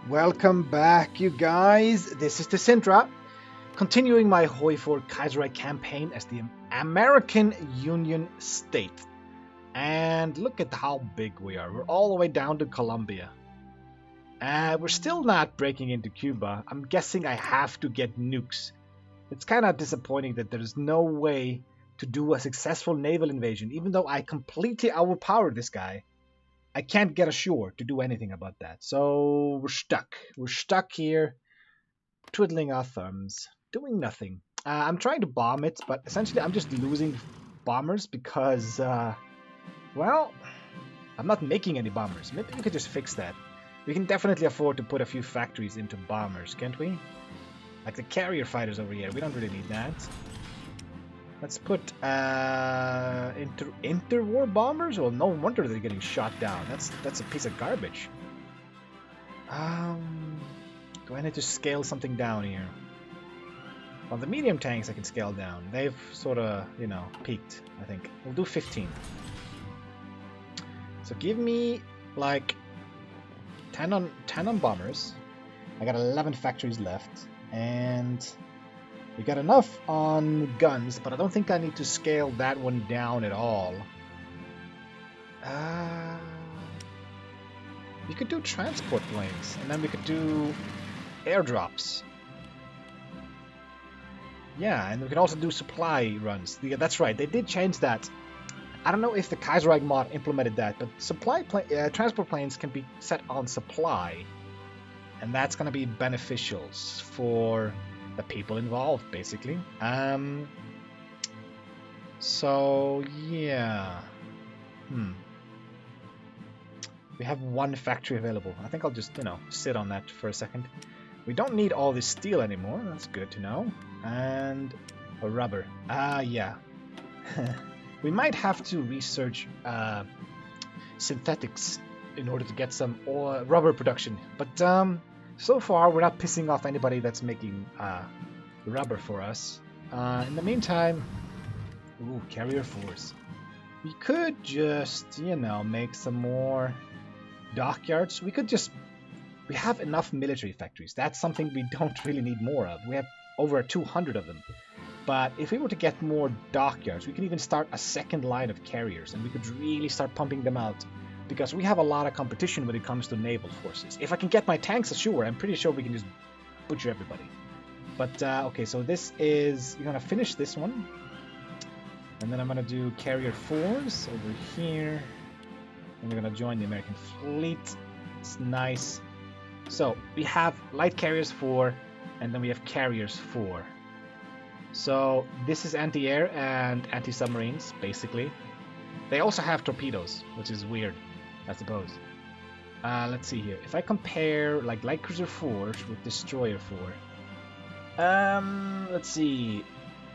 Welcome back, you guys. This is the Sintra, continuing my HOI4 Kaiserreich campaign as the American Union State. And look at how big we are. We're all the way down to Colombia. We're still not breaking into Cuba. I'm guessing I have to get nukes. It's kind of disappointing that there's no way to do a successful naval invasion, even though I completely overpowered this guy. I can't get ashore to do anything about that. So we're stuck. We're stuck here, twiddling our thumbs, doing nothing. I'm trying to bomb it, but essentially I'm just losing bombers because, well, I'm not making any bombers. Maybe we could just fix that. We can definitely afford to put a few factories into bombers, can't we? Like the carrier fighters over here. We don't really need that. Let's put interwar bombers. Well, no wonder they're getting shot down. That's a piece of garbage. Do I need to scale something down here? Well, the medium tanks I can scale down. They've sort of, peaked. I think we'll do 15. So give me like 10 on bombers. I got 11 factories left, and we got enough on guns, but I don't think I need to scale that one down at all. We could do transport planes, and then we could do airdrops. Yeah, and we could also do supply runs. Yeah, that's right, they did change that. I don't know if the Kaiserreich mod implemented that, but transport planes can be set on supply, and that's going to be beneficial for the people involved, basically. So yeah. We have one factory available. I think I'll just, sit on that for a second. We don't need all this steel anymore. That's good to know. And a rubber. Yeah. We might have to research synthetics in order to get some rubber production. But so far, we're not pissing off anybody that's making rubber for us. In the meantime, carrier force. We could just, make some more dockyards. We have enough military factories. That's something we don't really need more of. We have over 200 of them. But if we were to get more dockyards, we could even start a second line of carriers, and we could really start pumping them out, because we have a lot of competition when it comes to naval forces. If I can get my tanks ashore, I'm pretty sure we can just butcher everybody. But, okay, so this is... You're going to finish this one. And then I'm going to do carrier 4s over here. And we're going to join the American fleet. It's nice. So, we have light carriers 4, and then we have carriers 4. So, this is anti-air and anti-submarines, basically. They also have torpedoes, which is weird, I suppose. Let's see here. If I compare, like, light cruiser 4s with destroyer 4. Let's see.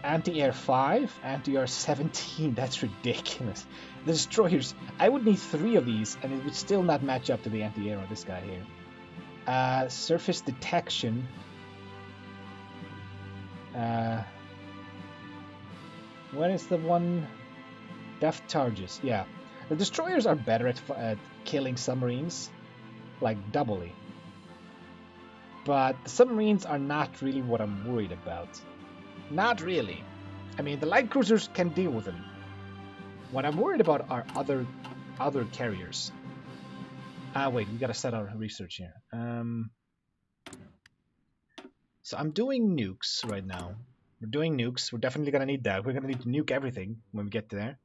Anti-air 5, anti-air 17. That's ridiculous. The destroyers, I would need 3 of these, and it would still not match up to the anti-air on this guy here. Surface detection. What is the one? Depth charges. Yeah, the destroyers are better at killing submarines, like doubly. But the submarines are not really what I'm worried about. Not really. I mean, the light cruisers can deal with them. What I'm worried about are other carriers. Wait, we gotta set our research here. So I'm doing nukes right now. We're doing nukes. We're definitely gonna need that. We're gonna need to nuke everything when we get there.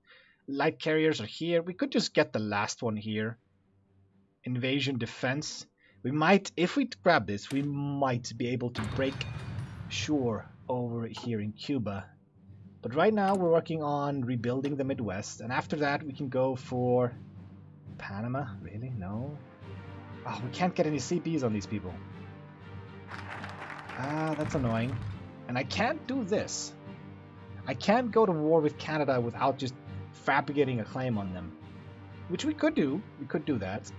Light carriers are here. We could just get the last one here. Invasion defense. We might, if we grab this, we might be able to break shore over here in Cuba. But right now we're working on rebuilding the Midwest, and after that we can go for Panama. Really? No. Oh, we can't get any CPs on these people. That's annoying. And I can't do this. I can't go to war with Canada without just fabricating a claim on them. Which we could do. We could do that.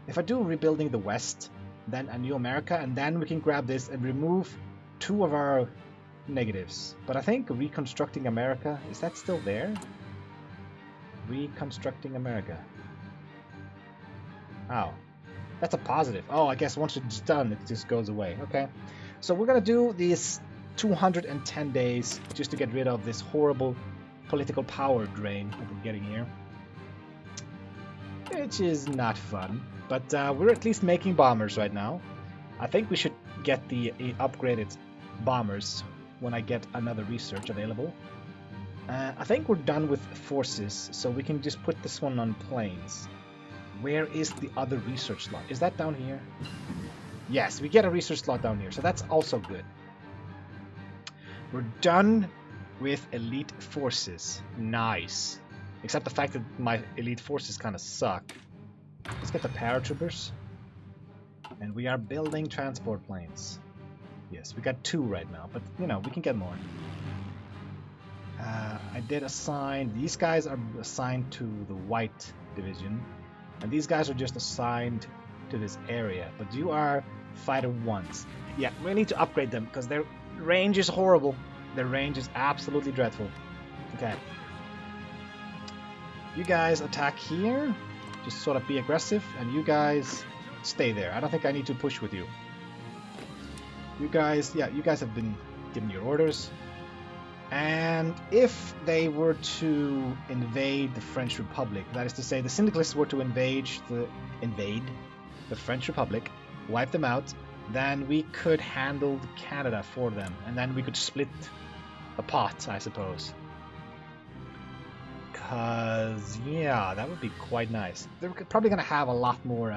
If I do rebuilding the West, then a new America, and then we can grab this and remove 2 of our negatives. But I think reconstructing America, is that still there? Reconstructing America. Oh. That's a positive. Oh, I guess once it's done, it just goes away. Okay. So we're gonna do these 210 days just to get rid of this horrible political power drain that we're getting here. Which is not fun. But we're at least making bombers right now. I think we should get the upgraded bombers when I get another research available. I think we're done with forces, so we can just put this one on planes. Where is the other research slot? Is that down here? Yes, we get a research slot down here, so that's also good. We're done with elite forces. Nice. Except the fact that my elite forces kind of suck. Let's get the paratroopers. And we are building transport planes. Yes, we got 2 right now, but you know, we can get more. I did assign, these guys are assigned to the white division, and these guys are just assigned to this area, but you are fighter 1s. Yeah, we need to upgrade them because their range is horrible. Their range is absolutely dreadful. Okay. You guys attack here, just sort of be aggressive, and you guys stay there. I don't think I need to push with you. You guys, yeah, you guys have been given your orders. And if they were to invade the French Republic, that is to say, the Syndicalists were to invade the French Republic, wipe them out, then we could handle Canada for them, and then we could split the pot, I suppose. Because, yeah, that would be quite nice. They're probably going to have a lot more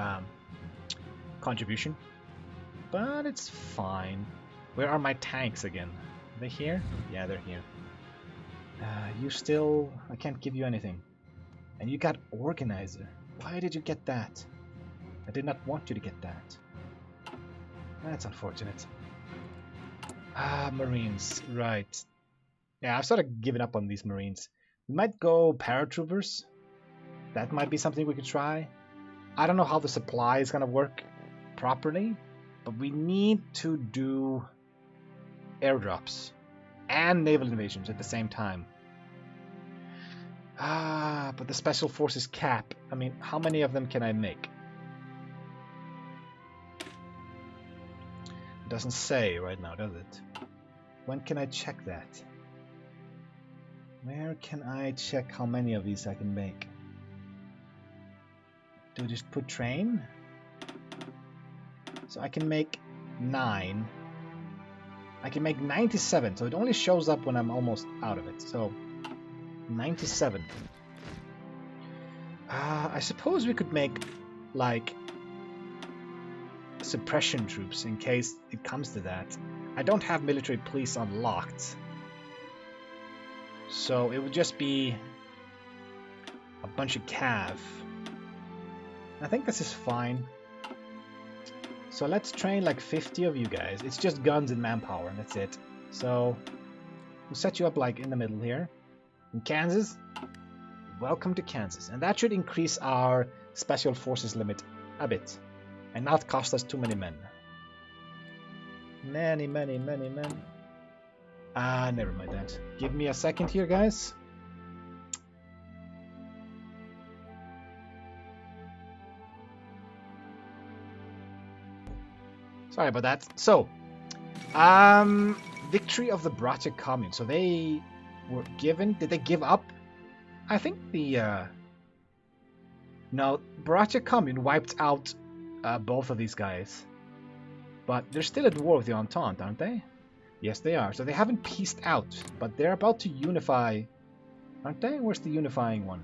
contribution, but it's fine. Where are my tanks again? Are they here? Yeah, they're here. You still... I can't give you anything. And you got Organizer. Why did you get that? I did not want you to get that. That's unfortunate. Marines. Right. Yeah, I've sort of given up on these Marines. We might go paratroopers. That might be something we could try. I don't know how the supply is going to work properly, but we need to do airdrops and naval invasions at the same time. But the special forces cap. I mean, how many of them can I make? It doesn't say right now, does it? When can I check that? Where can I check how many of these I can make? Do I just put train? So I can make 9. I can make 97, so it only shows up when I'm almost out of it. So 97. I suppose we could make like suppression troops in case it comes to that. I don't have military police unlocked, so it would just be a bunch of cav. I think this is fine. So let's train like 50 of you guys. It's just guns and manpower, and that's it. So we'll set you up like in the middle here. In Kansas, welcome to Kansas. And that should increase our special forces limit a bit. And not cost us too many men. Many men. Never mind that. Give me a second here, guys. Sorry about that. So, victory of the Bracha Commune. So they were given... Did they give up? I think the... No, Bracha Commune wiped out both of these guys. But they're still at war with the Entente, aren't they? Yes, they are. So they haven't pieced out, but they're about to unify. Aren't they? Where's the unifying one?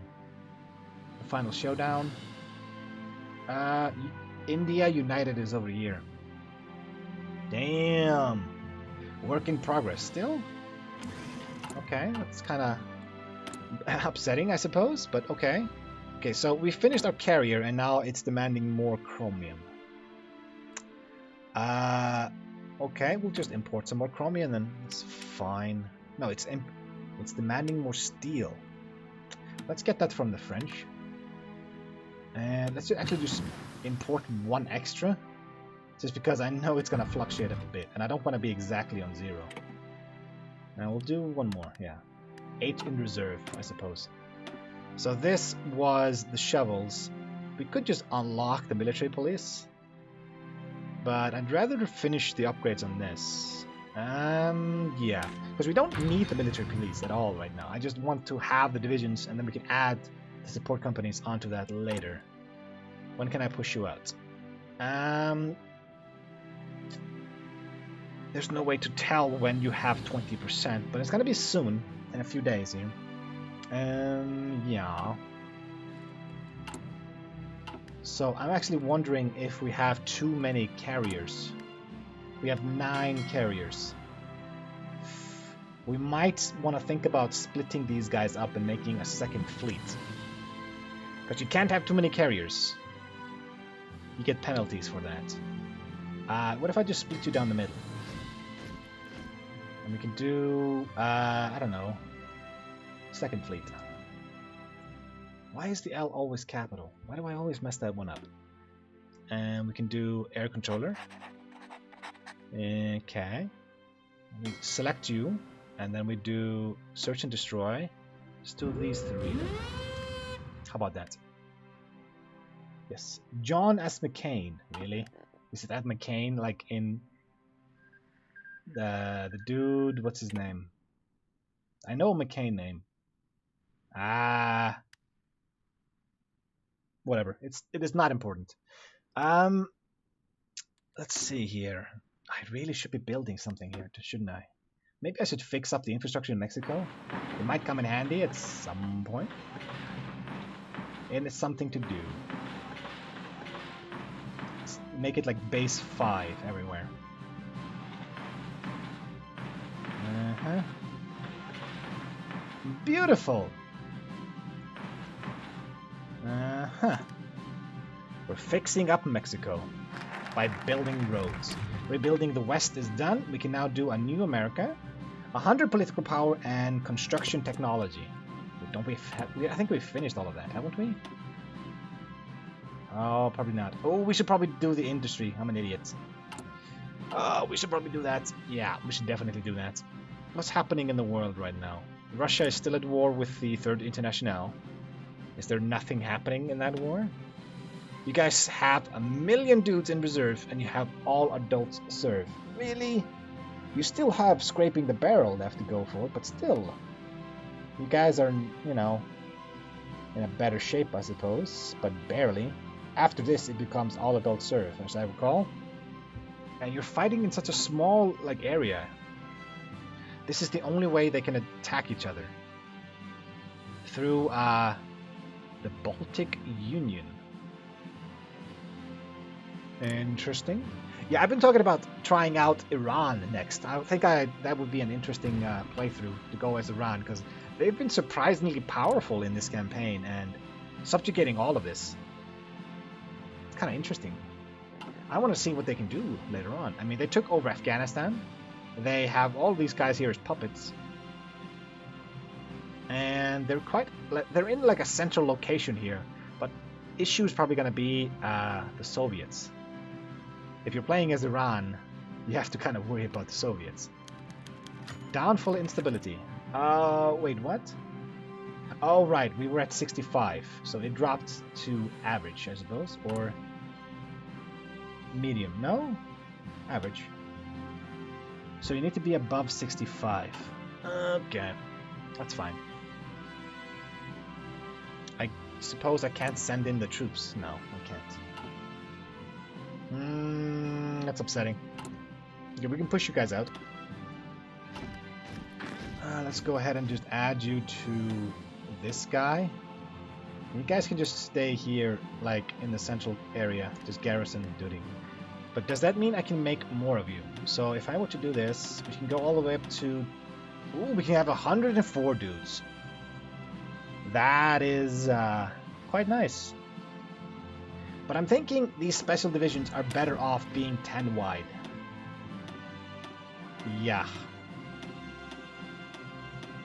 The final showdown. India United is over here. Damn. Work in progress still? Okay, that's kind of upsetting, I suppose, but okay. Okay, so we finished our carrier, and now it's demanding more chromium. Okay, we'll just import some more chromium, then it's fine. No, it's demanding more steel. Let's get that from the French. And let's actually just import 1 extra, just because I know it's gonna fluctuate a bit, and I don't want to be exactly on 0. Now we'll do 1 more, yeah. 8 in reserve, I suppose. So this was the shovels. We could just unlock the military police. But I'd rather finish the upgrades on this. Yeah, because we don't need the military police at all right now. I just want to have the divisions, and then we can add the support companies onto that later. When can I push you out? There's no way to tell when you have 20%, but it's gonna be soon, in a few days here. Yeah. So I'm actually wondering if we have too many carriers. We have 9 carriers. We might want to think about splitting these guys up and making a second fleet. Because you can't have too many carriers. You get penalties for that. What if I just split you down the middle? And we can do, I don't know, second fleet. Why is the L always capital? Why do I always mess that one up? And we can do air controller. Okay. We select you, and then we do search and destroy. Let's do these 3. How about that? Yes. John S. McCain. Really? Is it that McCain like in the dude? What's his name? I know a McCain name. Whatever. It is not important. Let's see here. I really should be building something here, shouldn't I? Maybe I should fix up the infrastructure in Mexico. It might come in handy at some point. And it's something to do. Let's make it like base 5 everywhere. Beautiful! We're fixing up Mexico by building roads. Rebuilding the West is done. We can now do a new America. 100 political power and construction technology. Don't we? I think we've finished all of that, haven't we? Oh, probably not. Oh, we should probably do the industry. I'm an idiot. Oh, we should probably do that. Yeah, we should definitely do that. What's happening in the world right now? Russia is still at war with the Third International. Is there nothing happening in that war? You guys have 1 million dudes in reserve, and you have all adults serve. Really? You still have scraping the barrel left to go for, but still. You guys are, you know, in a better shape, I suppose, but barely. After this, it becomes all adult serve, as I recall. And you're fighting in such a small, like, area. This is the only way they can attack each other. Through, the Baltic Union. Interesting. Yeah, I've been talking about trying out Iran next. I think that would be an interesting playthrough to go as Iran, because they've been surprisingly powerful in this campaign and subjugating all of this. It's kind of interesting. I want to see what they can do later on. I mean, they took over Afghanistan. They have all these guys here as puppets. And they're in like a central location here, but issue is probably going to be the Soviets. If you're playing as Iran, you have to kind of worry about the Soviets. Downfall instability. Wait, what? Oh, right, we were at 65, so it dropped to average, I suppose, or medium. No? Average. So you need to be above 65. Okay, that's fine. I suppose I can't send in the troops. No, I can't. That's upsetting. Okay, we can push you guys out. Let's go ahead and just add you to this guy. You guys can just stay here, like, in the central area, just garrison duty. But does that mean I can make more of you? So if I were to do this, we can go all the way up to... Ooh, we can have 104 dudes. That is quite nice. But I'm thinking these special divisions are better off being 10 wide. Yeah.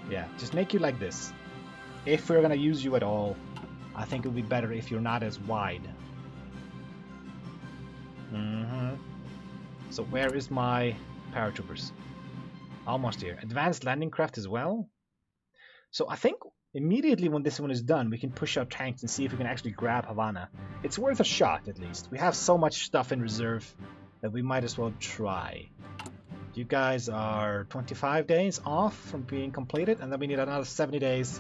Yeah, just make you like this. If we're gonna use you at all, I think it would be better if you're not as wide. So where is my paratroopers? Almost here. Advanced landing craft as well. So I think immediately when this one is done, we can push out tanks and see if we can actually grab Havana. It's worth a shot, at least. We have so much stuff in reserve that we might as well try. You guys are 25 days off from being completed, and then we need another 70 days,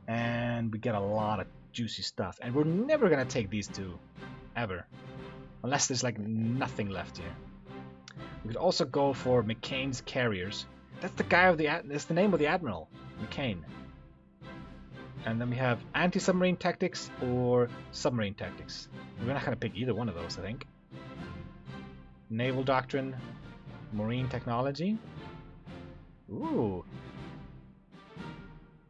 and we get a lot of juicy stuff. And we're never gonna take these two, ever, unless there's like nothing left here. We could also go for McCain's carriers. That's the guy of that's the name of the admiral, McCain. And then we have anti-submarine tactics or submarine tactics. We're not gonna pick either one of those, I think. Naval doctrine. Marine technology. Ooh.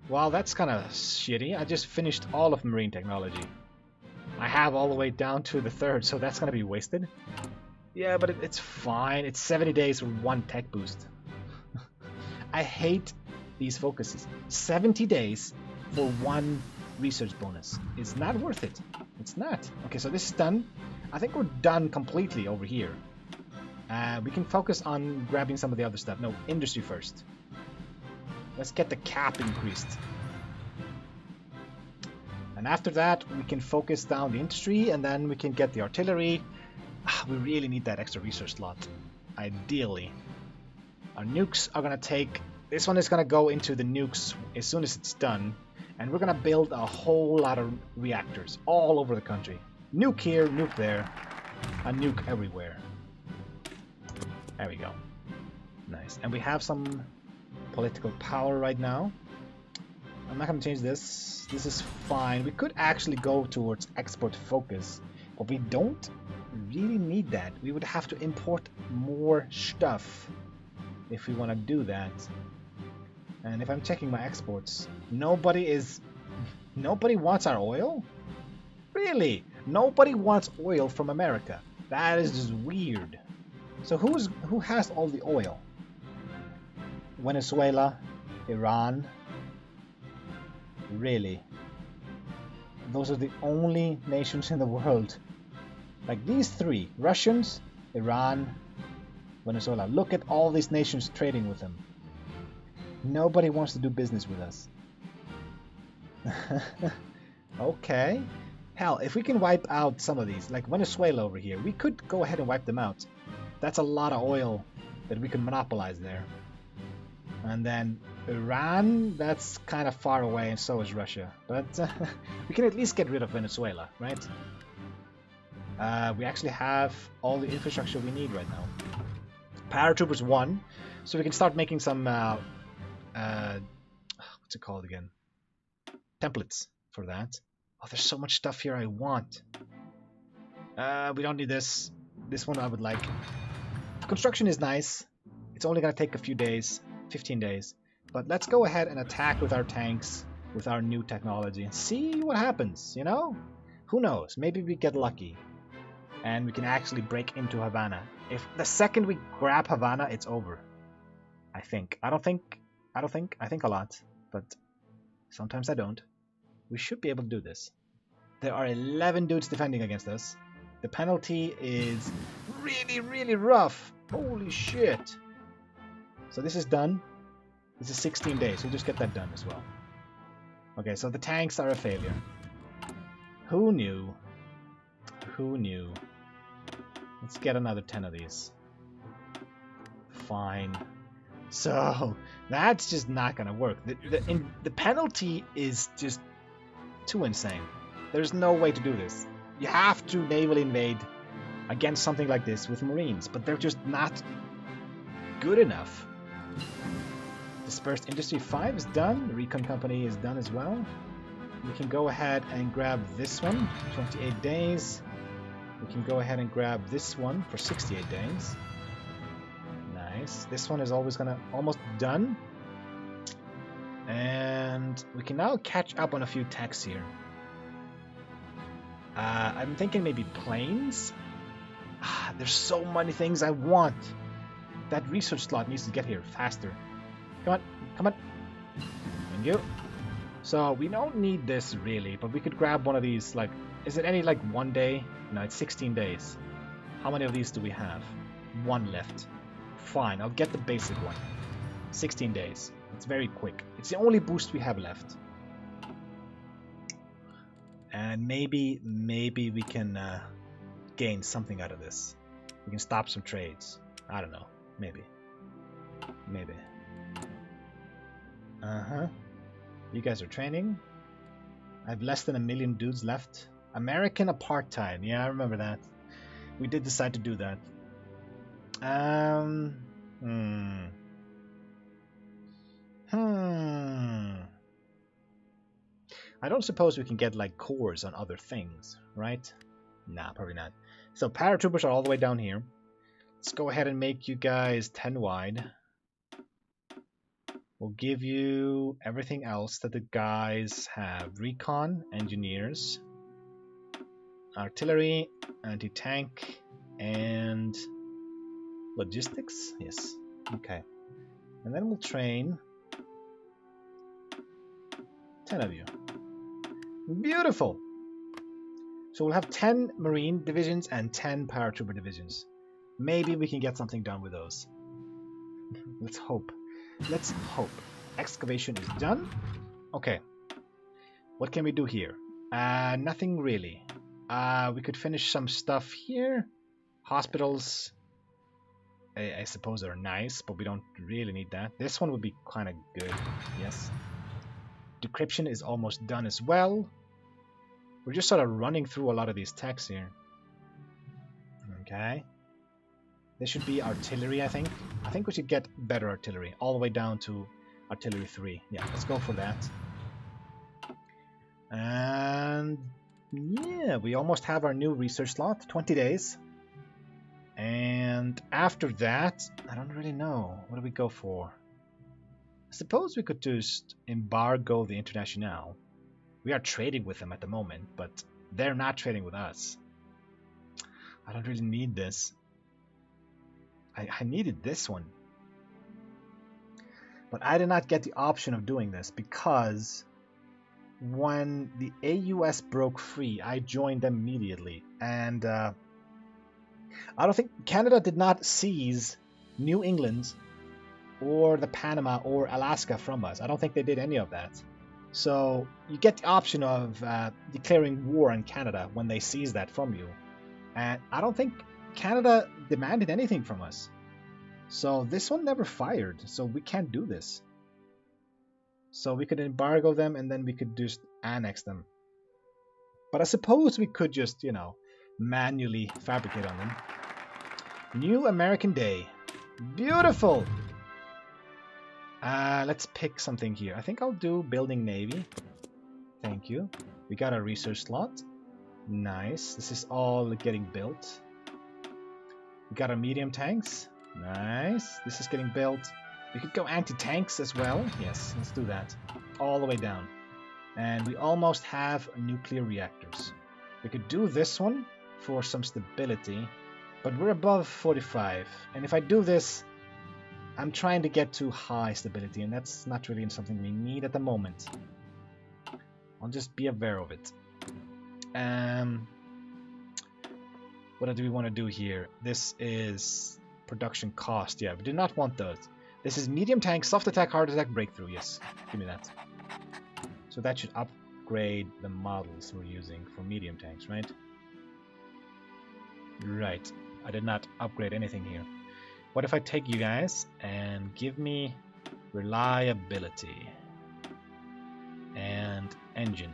Well, that's kind of shitty. I just finished all of marine technology. I have all the way down to the 3rd, so that's going to be wasted. Yeah, but it's fine. It's 70 days for one tech boost. I hate these focuses. 70 days for one research bonus. It's not worth it. It's not. Okay, so this is done. I think we're done completely over here. We can focus on grabbing some of the other stuff. No, industry first. Let's get the cap increased. And after that, we can focus down the industry, and then we can get the artillery. We really need that extra research slot. Ideally. Our nukes are going to take... This one is going to go into the nukes as soon as it's done. And we're going to build a whole lot of reactors all over the country. Nuke here, nuke there. A nuke everywhere. There we go. Nice. And we have some political power right now. I'm not going to change this. This is fine. We could actually go towards export focus, but we don't really need that. We would have to import more stuff if we want to do that. And if I'm checking my exports, nobody wants our oil? Really? Nobody wants oil from America. That is just weird. So who has all the oil? Venezuela, Iran. Really? Those are the only nations in the world. Like these three, Russians, Iran, Venezuela. Look at all these nations trading with them. Nobody wants to do business with us. Okay. Hell, if we can wipe out some of these, like Venezuela over here, we could go ahead and wipe them out. That's a lot of oil that we can monopolize there. And then Iran, that's kind of far away, and so is Russia. But we can at least get rid of Venezuela, right? We actually have all the infrastructure we need right now. Paratroopers 1, so we can start making some, what's it called again? Templates for that. Oh, there's so much stuff here I want. We don't need this. This one I would like. Construction is nice. It's only going to take a few days, 15 days. But let's go ahead and attack with our tanks, with our new technology, and see what happens, you know? Who knows? Maybe we get lucky. And we can actually break into Havana. If the second we grab Havana, it's over. I think. I think a lot. But sometimes I don't. We should be able to do this. There are 11 dudes defending against us. The penalty is really, really rough. Holy shit. So this is done. This is 16 days. We'll just get that done as well. Okay, so the tanks are a failure. Who knew? Who knew? Let's get another 10 of these. Fine. So, that's just not gonna work. The penalty is just too insane. There's no way to do this. You have to naval invade against something like this with Marines, but they're just not good enough. Dispersed Industry 5 is done. The Recon Company is done as well. We can go ahead and grab this one, 28 days. We can go ahead and grab this one for 68 days. Nice. This one is almost done. And we can now catch up on a few techs here. I'm thinking maybe planes. There's so many things I want. That research slot needs to get here faster. Come on, come on. Thank you. So we don't need this really, but we could grab one of these. Like, is it any like 1 day? No, it's 16 days. How many of these do we have? 1 left. Fine, I'll get the basic one. 16 days. It's very quick. It's the only boost we have left. And maybe we can gain something out of this. We can stop some trades. I don't know. Maybe. Maybe. Uh-huh. You guys are training. I have less than 1 million dudes left. American apartheid. Yeah, I remember that. We did decide to do that. I don't suppose we can get like cores on other things, right? Nah, probably not. So paratroopers are all the way down here. Let's go ahead and make you guys 10 wide. We'll give you everything else that the guys have. Recon, engineers, artillery, anti-tank, and logistics. Yes. Okay. And then we'll train 10 of you. Beautiful! So we'll have 10 Marine divisions and 10 paratrooper divisions. Maybe we can get something done with those. Let's hope. Let's hope. Excavation is done. Okay. What can we do here? Nothing really. We could finish some stuff here. Hospitals, I suppose, are nice, but we don't really need that. This one would be kind of good. Yes. Decryption is almost done as well. We're just sort of running through a lot of these techs here. Okay. This should be artillery, I think. I think we should get better artillery, all the way down to artillery 3. Yeah, let's go for that. And yeah, we almost have our new research slot, 20 days. And after that, I don't really know. What do we go for? I suppose we could just embargo the Internationale. We are trading with them at the moment, but they're not trading with us. I don't really need this. I needed this one. But I did not get the option of doing this because when the AUS broke free, I joined them immediately. And I don't think Canada did not seize New England or the Panama or Alaska from us. I don't think they did any of that. So you get the option of declaring war on Canada when they seize that from you. And I don't think Canada demanded anything from us. So this one never fired, so we can't do this. So we could embargo them and then we could just annex them. But I suppose we could just, you know, manually fabricate on them. New American Day. Beautiful! Let's pick something here. I think I'll do building Navy. Thank you. We got our research slot. Nice. This is all getting built. We got our medium tanks. Nice. This is getting built. We could go anti-tanks as well. Yes, let's do that. All the way down. And we almost have nuclear reactors. We could do this one for some stability, but we're above 45. And if I do this, I'm trying to get to high stability, and that's not really something we need at the moment. I'll just be aware of it. What do we want to do here? This is production cost. Yeah, we do not want those. This is medium tank, soft attack, hard attack, breakthrough. Yes, give me that. So that should upgrade the models we're using for medium tanks, right? Right. I did not upgrade anything here. What if I take you guys and give me reliability and engine?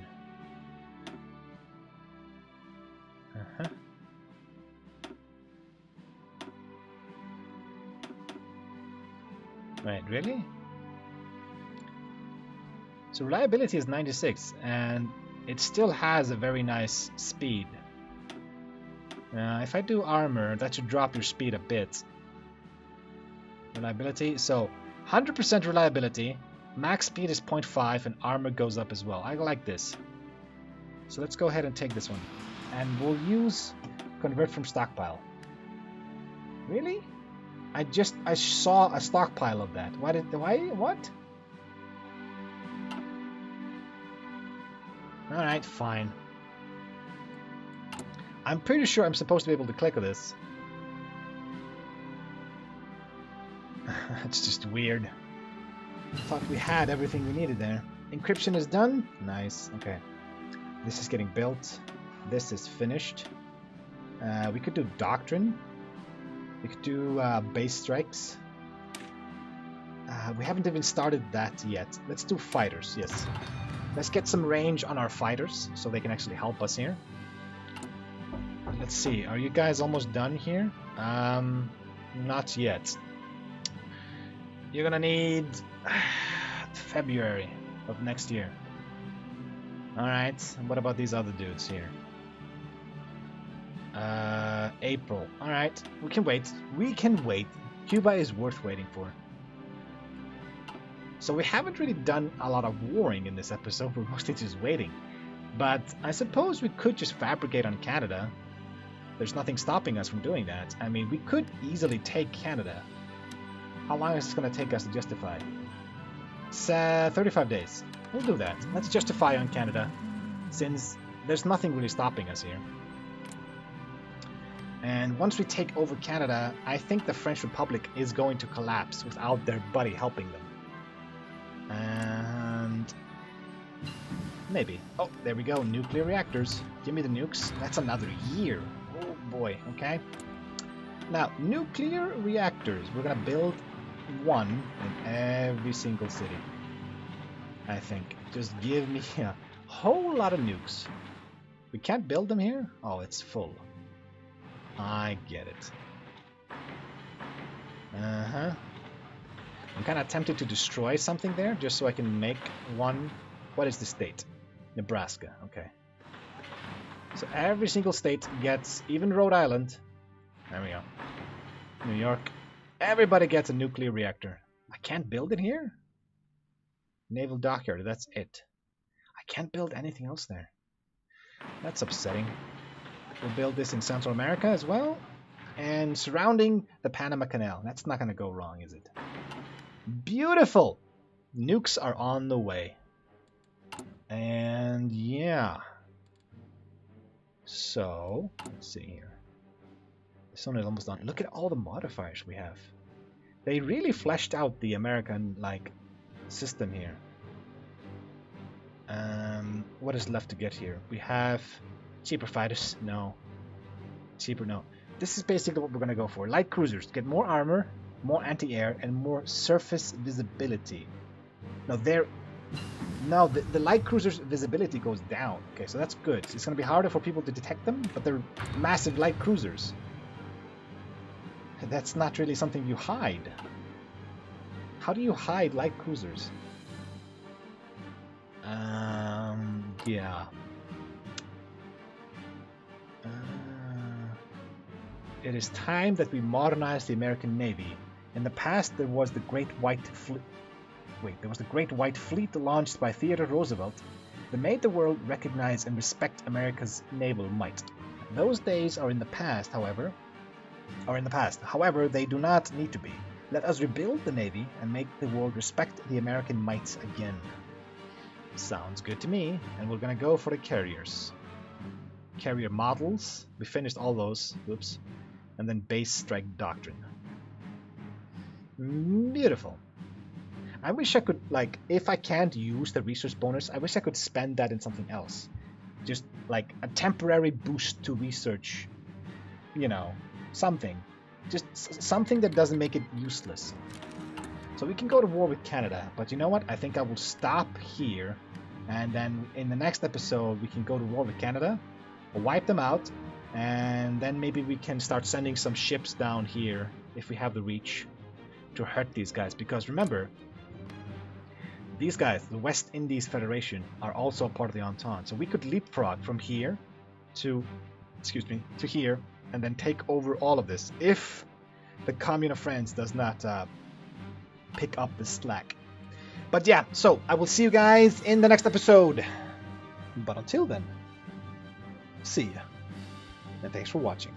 Right, really? So reliability is 96, and it still has a very nice speed. If I do armor, that should drop your speed a bit. Reliability, so 100% reliability, max speed is 0.5, and armor goes up as well. I like this. So let's go ahead and take this one. And we'll use convert from stockpile. Really? I saw a stockpile of that. What? Alright, fine. I'm pretty sure I'm supposed to be able to click on this. It's just weird. I thought we had everything we needed there. Encryption is done. Nice. Okay. This is getting built. This is finished. We could do doctrine. We could do base strikes. We haven't even started that yet. Let's do fighters, yes. Let's get some range on our fighters so they can actually help us here. Let's see, are you guys almost done here? Not yet. You're gonna need February of next year. Alright, what about these other dudes here? April. Alright, we can wait. We can wait. Cuba is worth waiting for. So we haven't really done a lot of warring in this episode, we're mostly just waiting. But I suppose we could just fabricate on Canada. There's nothing stopping us from doing that. I mean, we could easily take Canada. How long is this going to take us to justify? It's 35 days. We'll do that. Let's justify on Canada, since there's nothing really stopping us here. And once we take over Canada, I think the French Republic is going to collapse without their buddy helping them. And maybe. Oh, there we go. Nuclear reactors. Give me the nukes. That's another year. Oh boy. Okay. Now, nuclear reactors. We're gonna build one in every single city. I think. Just give me a whole lot of nukes. We can't build them here? Oh, it's full. I get it. Uh-huh. I'm kind of tempted to destroy something there, just so I can make one. What is the state? Nebraska. Okay. So every single state gets, even Rhode Island. There we go. New York. Everybody gets a nuclear reactor. I can't build it here? Naval dockyard, that's it. I can't build anything else there. That's upsetting. We'll build this in Central America as well. And surrounding the Panama Canal. That's not going to go wrong, is it? Beautiful! Nukes are on the way. And yeah. So, let's see here. This one is almost done. Look at all the modifiers we have. They really fleshed out the American, like, system here. What is left to get here? We have cheaper fighters. No. Cheaper, no. This is basically what we're going to go for. Light cruisers. Get more armor, more anti-air, and more surface visibility. No, the light cruisers' visibility goes down. Okay, so that's good. It's going to be harder for people to detect them, but they're massive light cruisers. That's not really something you hide. How do you hide light cruisers? Yeah. It is time that we modernize the American Navy. In the past, there was the Great White Fleet. There was the Great White Fleet launched by Theodore Roosevelt that made the world recognize and respect America's naval might. Those days are in the past, however. However, they do not need to be. Let us rebuild the Navy and make the world respect the American might again. Sounds good to me, and we're gonna go for the carriers. Carrier models, we finished all those, oops, and then base strike doctrine. Beautiful. I wish I could, like, if I can't use the research bonus, I wish I could spend that in something else. Just like a temporary boost to research, you know, something. Just something that doesn't make it useless. So we can go to war with Canada, but you know what? I think I will stop here, and then in the next episode we can go to war with Canada, wipe them out, and then maybe we can start sending some ships down here, if we have the reach, to hurt these guys. Because remember, these guys, the West Indies Federation, are also a part of the Entente. So we could leapfrog from here to, to here, and then take over all of this, if the Commune of France does not pick up the slack. But yeah, so I will see you guys in the next episode. But until then, see ya, and thanks for watching.